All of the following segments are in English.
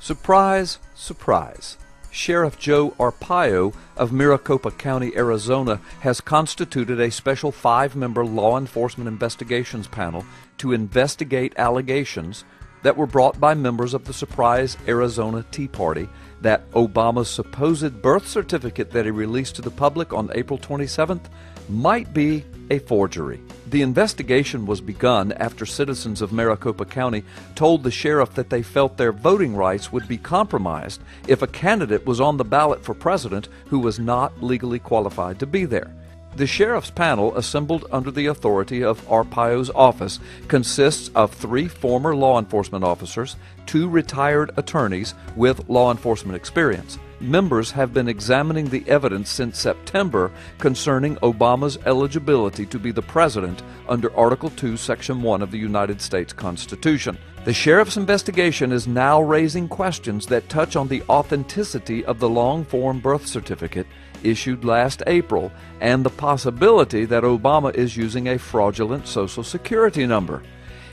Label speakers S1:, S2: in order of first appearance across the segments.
S1: Surprise, surprise. Sheriff Joe Arpaio of Maricopa County, Arizona, has constituted a special 5-member law enforcement investigations panel to investigate allegations that were brought by members of the Surprise Arizona Tea Party that Obama's supposed birth certificate that he released to the public on April 27th might be a forgery. The investigation was begun after citizens of Maricopa County told the sheriff that they felt their voting rights would be compromised if a candidate was on the ballot for president who was not legally qualified to be there. The sheriff's panel, assembled under the authority of Arpaio's office, consists of 3 former law enforcement officers, 2 retired attorneys with law enforcement experience. Members have been examining the evidence since September concerning Obama's eligibility to be the president under Article 2, Section 1 of the United States Constitution. The sheriff's investigation is now raising questions that touch on the authenticity of the long-form birth certificate issued last April and the possibility that Obama is using a fraudulent Social Security number.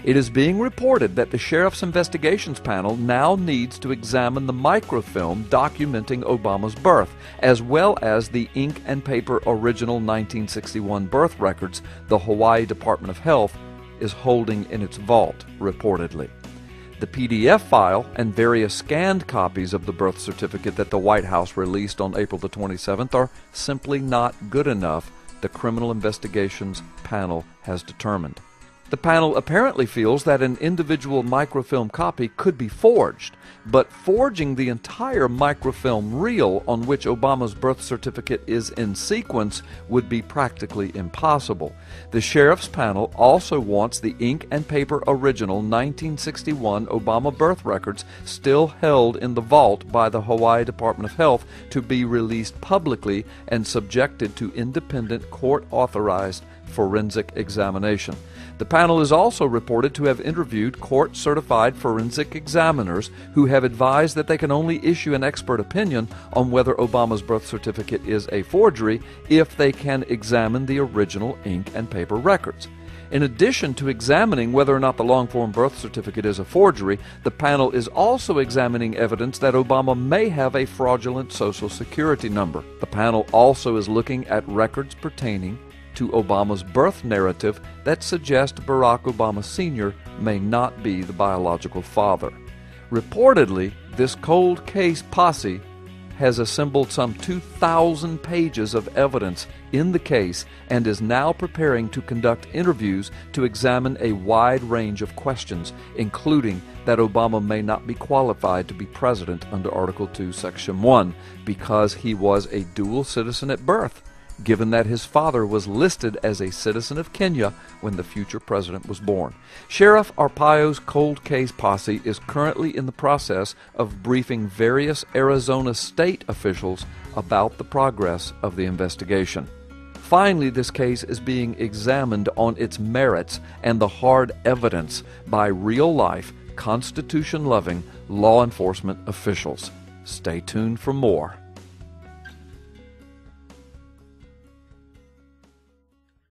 S1: It is being reported that the Sheriff's Investigations Panel now needs to examine the microfilm documenting Obama's birth, as well as the ink and paper original 1961 birth records the Hawaii Department of Health is holding in its vault, reportedly. The PDF file and various scanned copies of the birth certificate that the White House released on April the 27th are simply not good enough, the Criminal Investigations Panel has determined. The panel apparently feels that an individual microfilm copy could be forged, but forging the entire microfilm reel on which Obama's birth certificate is in sequence would be practically impossible. The sheriff's panel also wants the ink and paper original 1961 Obama birth records still held in the vault by the Hawaii Department of Health to be released publicly and subjected to independent court-authorized forensic examination. The panel is also reported to have interviewed court-certified forensic examiners who have advised that they can only issue an expert opinion on whether Obama's birth certificate is a forgery if they can examine the original ink and paper records. In addition to examining whether or not the long-form birth certificate is a forgery, the panel is also examining evidence that Obama may have a fraudulent Social Security number. The panel also is looking at records pertaining to Obama's birth narrative that suggest Barack Obama Sr. may not be the biological father. Reportedly, this cold case posse has assembled some 2,000 pages of evidence in the case and is now preparing to conduct interviews to examine a wide range of questions, including that Obama may not be qualified to be president under Article 2, Section 1 because he was a dual citizen at birth, given that his father was listed as a citizen of Kenya when the future president was born. Sheriff Arpaio's cold case posse is currently in the process of briefing various Arizona state officials about the progress of the investigation. Finally, this case is being examined on its merits and the hard evidence by real-life, Constitution-loving law enforcement officials. Stay tuned for more.